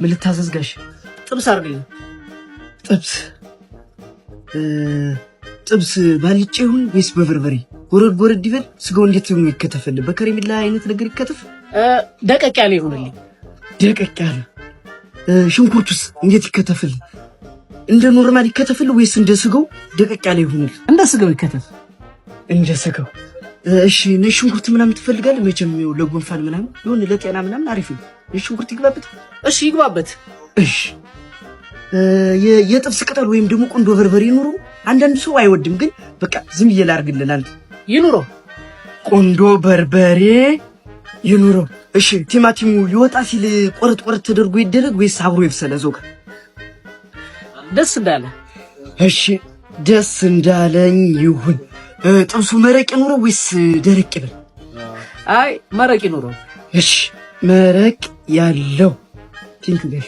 ምን ልታዘዝ ጋሽ? ጥብስ አድርግልኝ። ጥብስ ባልጫ ይሁን ወይስ በበርበሬ? ጎረድ ይበል። ስጋው እንዴት ነው የሚከተፍልህ? በከረሜላ አይነት ነገር ይከተፍ? ደቀቅ ያለ ይሁንልኝ። ደቀቅ ያለ። ሽንኩርቱስ እንዴት ይከተፍልህ? እንደ ኖርማል ይከተፍልህ ወይስ እንደ ስጋው ደቀቅ ያለ ይሁንልህ? እንደ ስጋው ይከተፍ። እንደ ስጋው። እሺ ነጭ ሽንኩርት ምናምን ትፈልጋለህ? መቼም ይኸው ለጉንፋን ምናምን ይሁን ለጤና ምናምን አሪፍ ነው። ነጭ ሽንኩርት ይግባበት። እሺ ይግባበት። እሺ የጥብስ ቅጠል ወይም ደግሞ ቁንዶ በርበሬ ይኑረው። አንዳንድ ሰው አይወድም፣ ግን በቃ ዝም ብዬ ላድርግልህ። አንተ ይኑረው። ቁንዶ በርበሬ ይኑረው። እሺ ቲማቲሙ ሊወጣ ሲል ቆረጥ ተደርጎ ይደረግ ወይስ አብሮ ይብሰል? እዛው ጋር ደስ እንዳለ። እሺ ደስ እንዳለኝ ይሁን። ጥብሱ መረቅ ይኑረው ወይስ ደረቅ ይበል? አይ መረቅ ይኑረው። እሺ መረቅ ያለው ቲንክ ጋሽ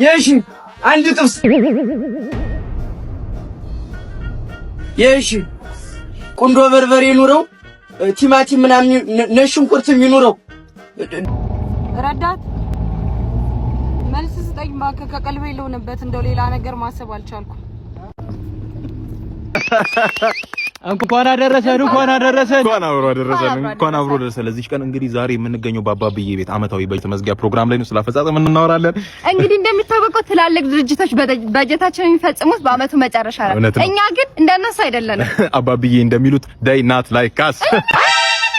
የሺ አንድ ጥብስ የሺ ቁንዶ በርበሬ ይኑረው። ቲማቲም ምናምን ነጭ ሽንኩርትም ይኑረው። ረዳት መልስ ስጠኝ እባክህ። ከቀልቤ የለውንበት እንደው ሌላ ነገር ማሰብ አልቻልኩም። እንኳን አደረሰን። እንኳን አብሮ ደረሰ። ለዚህ ቀን እንግዲህ ዛሬ የምንገኘው በአባብዬ ቤት አመታዊ በጀት መዝጊያ ፕሮግራም ላይ ነው። ስላፈጻጸም እናወራለን። እንግዲህ እንደሚታወቀው ትላልቅ ድርጅቶች በጀታቸውን የሚፈጽሙት በአመቱ መጨረሻ ነው። እኛ ግን እንደነሱ አይደለንም። አባብዬ እንደሚሉት ዳይ ናት ላይክ አስ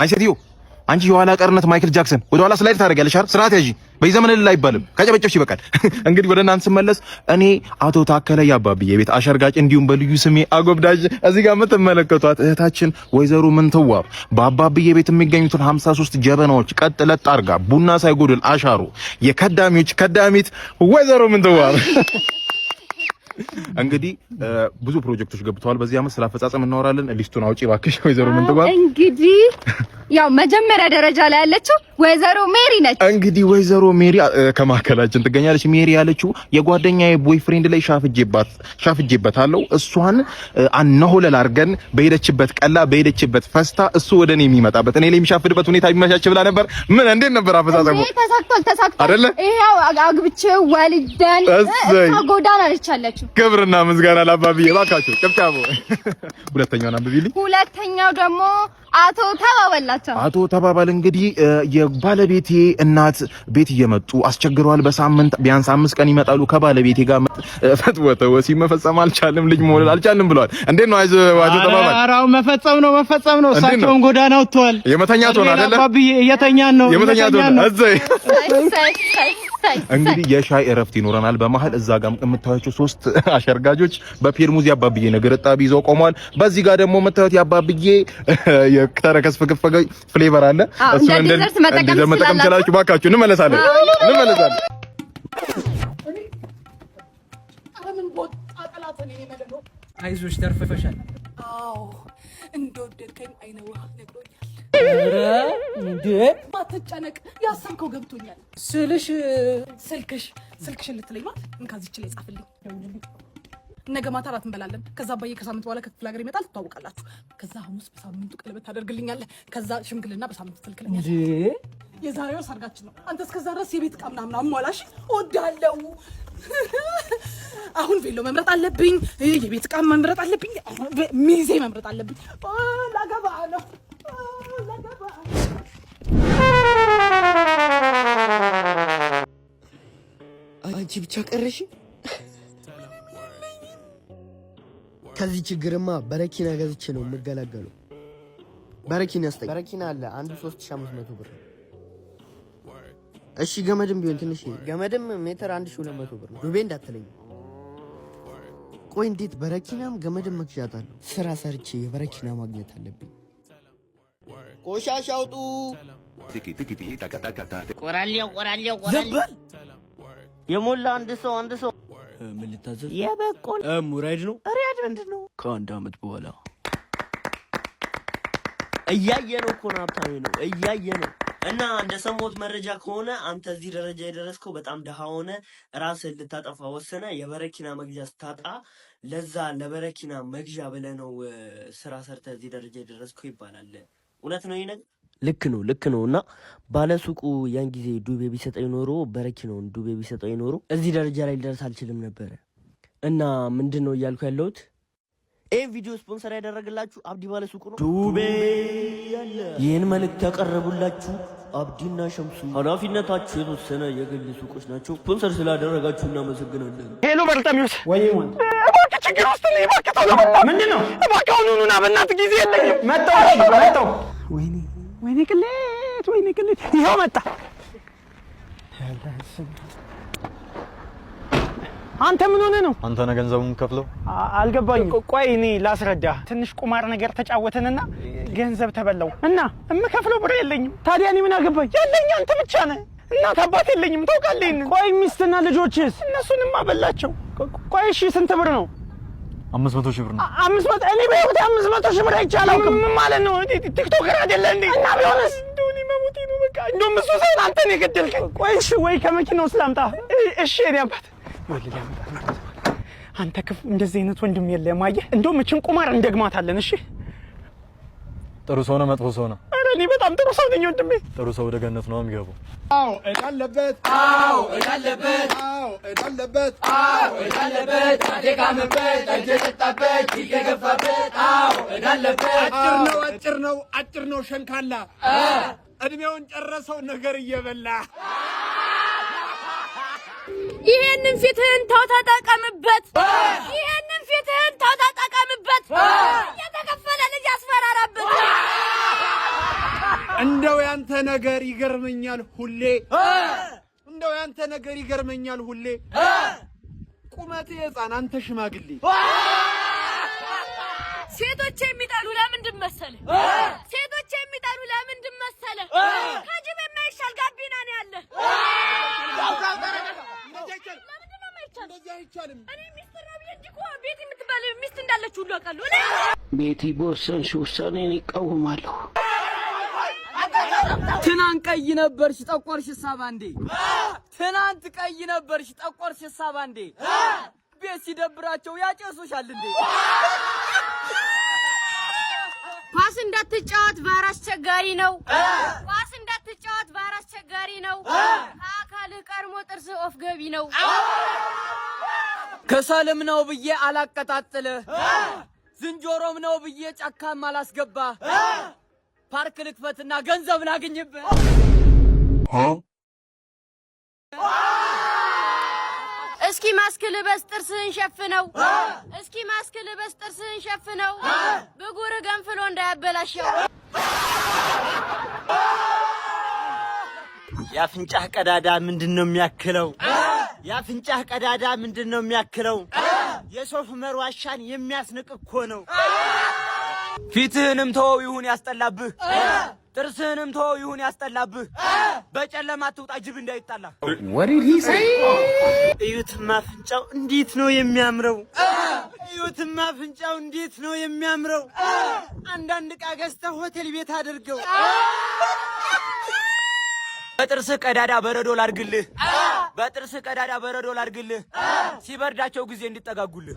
አይሰቲዮ አንቺ የኋላ ቀርነት ማይክል ጃክሰን ወደ ኋላ ስላይድ ታደርጊያለሽ አይደል? ስርዓት ያዢ። በየዘመን ላይ አይባልም። ከጨበጨብሽ ይበቃል። እንግዲህ ወደ እናንተ ስመለስ እኔ አቶ ታከለ የአባብዬ ቤት አሸርጋጭ እንዲሁም በልዩ ስሜ አጎብዳጅ እዚህ ጋር የምትመለከቷት እህታችን ወይዘሮ ምንትዋብ በአባብዬ ቤት የሚገኙትን 53 ጀበናዎች ቀጥ ለጥ አርጋ ቡና ሳይጎድል አሻሩ የከዳሚዎች ከዳሚት ወይዘሮ ምንትዋብ እንግዲህ ብዙ ፕሮጀክቶች ገብተዋል። በዚህ አመት ስላፈጻጸም እናወራለን። ሊስቱን አውጪ ባክሽ ወይዘሮ ምንትዋብ። እንግዲህ ያው መጀመሪያ ደረጃ ላይ ያለችው ወይዘሮ ሜሪ ነች። እንግዲህ ወይዘሮ ሜሪ ከማከላችን ትገኛለች። ሜሪ ያለችው የጓደኛዬ ቦይፍሬንድ ላይ ሻፍጄበታለሁ። እሷን አነሆለል አድርገን በሄደችበት ቀላ በሄደችበት ፈስታ እሱ ወደኔ የሚመጣበት እኔ ላይ የሚሻፍድበት ሁኔታ ቢመቻች ብላ ነበር። ምን እንዴት ነበር አፈጻጸሙ? ተሳክቷል አይደለ? ይሄው አግብቼው ወልደን ጎዳና ነች ያለችው። ክብርና ምስጋና ለአባብዬ። እባካችሁ ጨብጫቦ። ሁለተኛውን አንብቢልኝ። ሁለተኛው ደግሞ አቶ ተባባላቸው። አቶ ተባባል እንግዲህ የባለቤቴ እናት ቤት እየመጡ አስቸግረዋል። በሳምንት ቢያንስ 5 ቀን ይመጣሉ። ከባለቤቴ ጋር ፈትወተው ወሲብ መፈጸም አልቻልም፣ ልጅ መውለድ አልቻልም ብለዋል። እንዴት ነው? አይዞህ አቶ ተባባል። አራው መፈጸም ነው። እሳቸውም ጎዳና ወጥተዋል። የመተኛት ሆነ አይደለ? አባብዬ እየተኛን ነው። እዘይ እንግዲህ የሻይ እረፍት ይኖረናል። በመሀል እዛ ጋር የምታዩቸው 3 አሸርጋጆች በፔርሙዝ የአባብዬ ነገር ጣብ ይዘው ቆመዋል። በዚህ ጋር ደግሞ የምታዩት የአባብዬ የተረከስ ፍግፍግ ፍሌቨር አለ። እሱ እንደዚህ መጠቀም ትችላላችሁ። ባካችሁ እንመለሳለን። አይዞሽ ተርፈሻል። አዎ እንደወደድከኝ አይነ ውሃ ነግሮኛል። ኧረ እንዴ ማትጨነቅ ያሰብከው ገብቶኛል ስልሽ ስልክሽን ልትለኝ ማለት እንካዚች ላይ ጻፍልኝ። ነገ ማታ እራት እንበላለን። ከዛ አባዬ ከሳምንት በኋላ ከክፍለ ሀገር ይመጣል፣ ትተዋወቃላችሁ። ከዛ ሐሙስ በሳምንቱ ቀለበት ታደርግልኛለህ። ከዛ ሽምግልና በሳምንቱ ትልክልኛለህ። የዛሬው ሰርጋችን ነው። አንተ እስከዛ ድረስ የቤት ዕቃ ምናምን አሟላሽ። እወዳለሁ። አሁን ቬሎ መምረጥ አለብኝ፣ የቤት ዕቃ መምረጥ አለብኝ፣ ሚዜ መምረጥ አለብኝ። ላገባ ነው። አንቺ ብቻ ቀረሽ። ከዚህ ችግርማ በረኪና ገዝቼ ነው የምገላገለው። በረኪና ያስጠኝ። በረኪና አለ አንዱ 3500 ብር። እሺ ገመድም ቢሆን ትንሽ ገመድም ሜትር 1200 ብር ነው። ዱቤ እንዳትለኝ። ቆይ እንዴት በረኪናም ገመድም መግዣታለሁ? ስራ ሰርቼ የበረኪና ማግኘት አለብኝ። ቆሻሻ አውጡ። ቆራሌው የሞላ አንድ ሰው ምን ልታዘዝ? የበቆል ሙራይድ ነው። ሪያድ ምንድን ነው? ከአንድ አመት በኋላ እያየ ነው እኮ ነው። ሀብታሚ ነው እያየ ነው። እና እንደሰማሁት መረጃ ከሆነ አንተ እዚህ ደረጃ የደረስከው በጣም ደሃ ሆነ ራስህን ልታጠፋ ወሰነ የበረኪና መግዣ ስታጣ ለዛ ለበረኪና መግዣ ብለህ ነው ስራ ሰርተህ እዚህ ደረጃ የደረስከው ይባላል። እውነት ነው ይሄ ነገር? ልክ ነው እና ባለሱቁ ያን ጊዜ ዱቤ ቢሰጠኝ ኖሮ በረኪናውን ዱቤ ቢሰጠኝ ኖሮ እዚህ ደረጃ ላይ ልደርስ አልችልም ነበር። እና ምንድነው እያልኩ ያለሁት ይህን ቪዲዮ ስፖንሰር ያደረገላችሁ አብዲ ባለሱቁ ነው። ዱቤ ያለ ይህን መልእክት ያቀረቡላችሁ አብዲና ሸምሱ ኃላፊነታችሁ የተወሰነ የግል ሱቆች ናቸው። ስፖንሰር ስላደረጋችሁ እናመሰግናለን። ሄሎ በርጠሚውስ ወይ ማን እባክህ ችግር ውስጥ ነኝ። እባክህ ተው ነው ምንድነው? እባክህ አሁኑና በእናትህ ጊዜ የለኝም። መጣው ወይኔ ቅሌት ይኸው መጣ። አንተ ምን ሆነ ነው? አንተ ነህ ገንዘቡን ከፍለው? አልገባኝም። ቆይ እኔ ላስረዳ። ትንሽ ቁማር ነገር ተጫወተንና ገንዘብ ተበላው እና እምከፍለው ብር የለኝም። ታዲያ እኔ ምን አገባኝ? ያለኝ አንተ ብቻ ነህ። እናት አባት የለኝም ታውቃለህ። ቆይ ሚስትና ልጆችስ? እነሱንም አበላቸው። ቆይ እሺ ስንት ብር ነው? 500 ሺህ ብር ነው። 500 እኔ በህይወቴ 500 ሺህ ብር አይቻልም። ምን ማለት ነው? ቲክቶከር አይደለ እንዴ? እና ቢሆንስ እንደውኔ መሞቴ ነው በቃ። እንደውም እሱ ሳይሆን አንተ ነህ የገደልከኝ። ቆይ እሺ ወይ ከመኪናው ስላምጣ። እሺ እኔ አባት ወልድ ያመጣ አንተ ክፉ እንደዚህ አይነት ወንድም የለም። አየህ እንደውም እችን ቁማር እንደግማታለን። እሺ ጥሩ ሰው ነው መጥፎ ሰው ነው? ኧረ እኔ በጣም ጥሩ ሰው ነኝ ወንድሜ። ጥሩ ሰው ወደ ገነት ነው የሚገባው። አዎ እዳለበት እየጠጣበት እየገፋበት አጭር ነው ሸንካላ እድሜውን ጨረሰው ነገር እየበላ ይሄንን ፊትህን ተጠቀምበት። እየተከፈለ ልጅ አስፈራራበት። እንደው ያንተ ነገር ይገርመኛል ሁሌ ቁመት የሕፃን አንተ ሽማግሌ። ሴቶች የሚጠሉ ለምንድን መሰለህ? ከጅብ የማይሻል ጋቢና ነው ያለ። እኔ ሚስጥር ነው ብዬ እንጂ እኮ ቤቲ የምትባል ሚስት እንዳለች ሁሉ አውቃለሁ። ቤቲ በወሰንሽ ውሳኔን ይቃወማለሁ። ትናንት ቀይ ነበርሽ ጠቆርሽ ሳባንዴ። ቤት ሲደብራቸው ያጨሱሻል እንዴ? ኳስ እንዳትጫወት ባህር አስቸጋሪ ነው። ከአካልህ ቀድሞ ጥርስህ ኦፍ ገቢ ነው። ከሰልም ነው ብዬ አላቀጣጥል፣ ዝንጀሮም ነው ብዬ ጫካም አላስገባ። ፓርክ ልክፈትና ገንዘብ ላግኝበት። እስኪ ማስክ ልበስ ጥርስህን ሸፍነው። ብጉር ገንፍሎ እንዳያበላሸው። ያፍንጫህ ቀዳዳ ምንድነው የሚያክለው? የሶፍ መርዋሻን የሚያስንቅ እኮ ነው። ፊትህንም ተወው ይሁን ያስጠላብህ፣ ጥርስህንም ተወው ይሁን ያስጠላብህ። በጨለማ ትውጣ ጅብ እንዳይጣላ። እዩትማ አፍንጫው እንዴት ነው የሚያምረው! አንዳንድ ዕቃ ገዝተህ ሆቴል ቤት አድርገው። በጥርስህ ቀዳዳ በረዶ ላድርግልህ፣ ሲበርዳቸው ጊዜ እንዲጠጋጉልህ።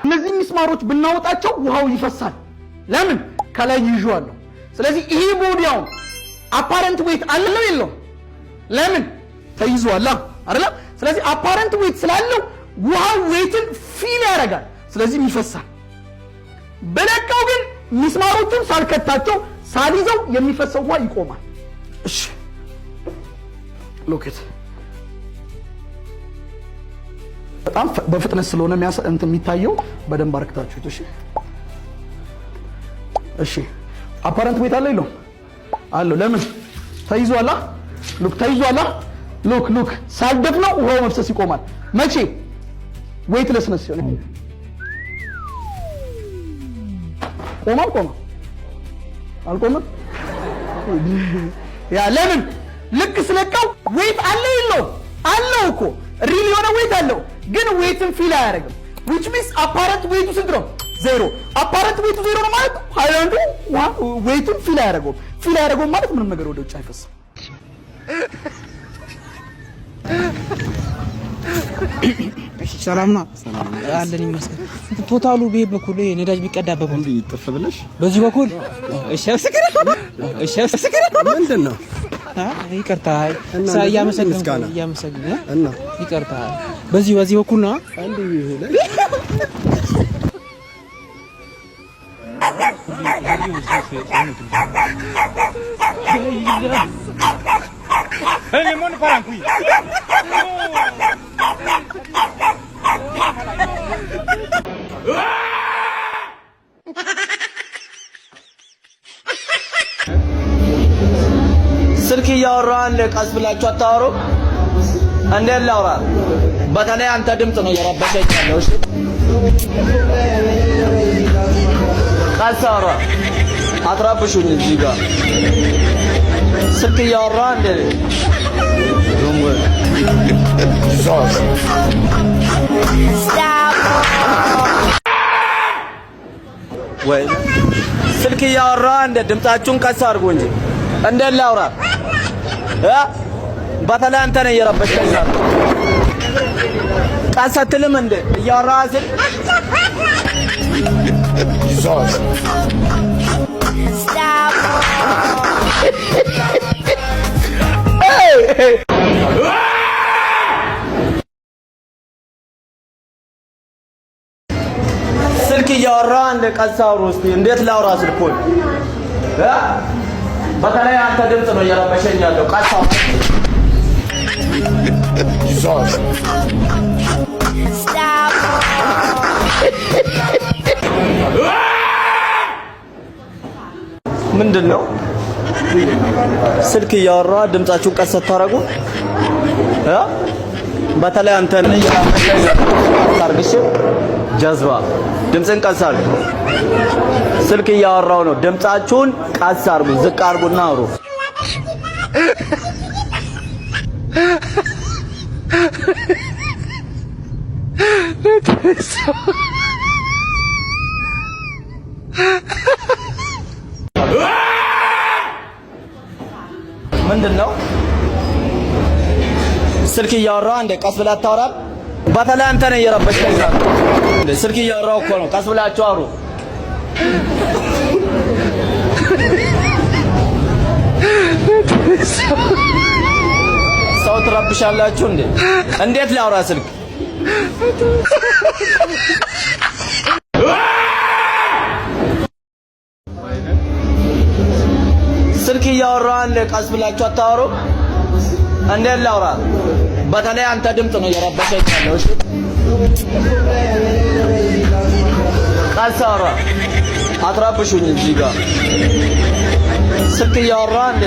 እነዚህ ሚስማሮች ብናወጣቸው ውሃው ይፈሳል። ለምን? ከላይ ይዤዋለሁ። ስለዚህ ይሄ ቦዲያው አፓረንት ዌት አለው የለው? ለምን? ተይዟል አይደል? ስለዚህ አፓረንት ዌት ስላለው ውሃው ዌትን ፊል ያደርጋል። ስለዚህ ይፈሳል። በለቀው ግን ሚስማሮቹን ሳልከታቸው ሳልይዘው የሚፈሰው ውሃ ይቆማል። እሺ ሎኬት በጣም በፍጥነት ስለሆነ የሚታየው በደንብ አርክታችሁት። እሺ አፓረንት ዌት አለ የለውም? አለው። ለምን? ተይዟል። ሉክ ሳልደፍነው ውሃው መፍሰስ ይቆማል። መቼ? ዌትለስነስ ሲሆን አልቆመም። ያ ለምን? ልክ ስለቀው ዌት አለው የለውም? አለው እኮ ሪል የሆነ ዌት አለው፣ ግን ዌትን ፊል አያደርግም። which means apparent weight ስንት ነው? ዜሮ። apparent weight ዜሮ ነው ማለት ሃይላንዱ ዌቱን ፊል አያደርገውም። ፊል ያደረገው ማለት ምንም ነገር ወደ ውጭ አይፈስም። ሰላም ነው አለን ይመስገን። ቶታሉ ቤት በኩል ነዳጅ ቢቀዳበት እንዴ ይጥፍ ብለሽ በዚህ በኩል እሺ ምንድነው? ይቅርታ እያመሰግን እና ይቅርታ በዚህ በኩል ነው አንዱ ይሄ ስልክ እያወራን ቀስ ብላችሁ አታወሩ። እንዴት ላውራ? በተለይ አንተ ድምፅ ነው የረበሸኝ ያለው። እሺ ቀስ አውራ፣ አትረብሹኝ። እዚህ ጋር ስልክ እያወራን ወይ ስልክ እያወራን ድምጻችሁን ቀስ አድርጉ እንጂ እንዴት ላውራ? በተለይ አንተ ነህ የረበሽከኝ። ቀስ አትልም እንዴ እያወራህ ስል? ስልክ እያወራህ እንደ ቀስ አውሩ እስኪ። እንዴት ላውራ ስልኩን? በተለይ አንተ ድምፅ ነው እየረበሸኝ ያለው። ቀስ አውራ። ምንድን ነው ስልክ እያወራ ድምጻችሁን ቀስ አታረጉ? በተለይ አንተ ነህ እየረበሸኝ ታርግሽ። ጀዝባ ድምፅን ቀስ አድርጉ። ስልክ እያወራው ነው። ድምጻችሁን ቀስ አድርጉ። ዝቅ አድርጉና አውሩ። ምንድነው ስልክ እያወራ እንደ ቀስ ብላ አታወራም? በተለይ አንተ ነህ እየረበሽከኝ። ስልክ እያወራው እኮ ነው። ቀስ ብላችሁ አውሩ። ሰው ትረብሻላችሁ እንዴ? እንዴት ላውራ ስልክ? ስልክ እያወራን ቀስ ብላችሁ አታወሩ? እንዴት ላውራ? በተለይ አንተ ድምፅ ነው እየረበሸኝ ያለው። እሺ ቀስ አውራ፣ አትረብሹኝ። እዚህ ጋር ስልክ እያወራን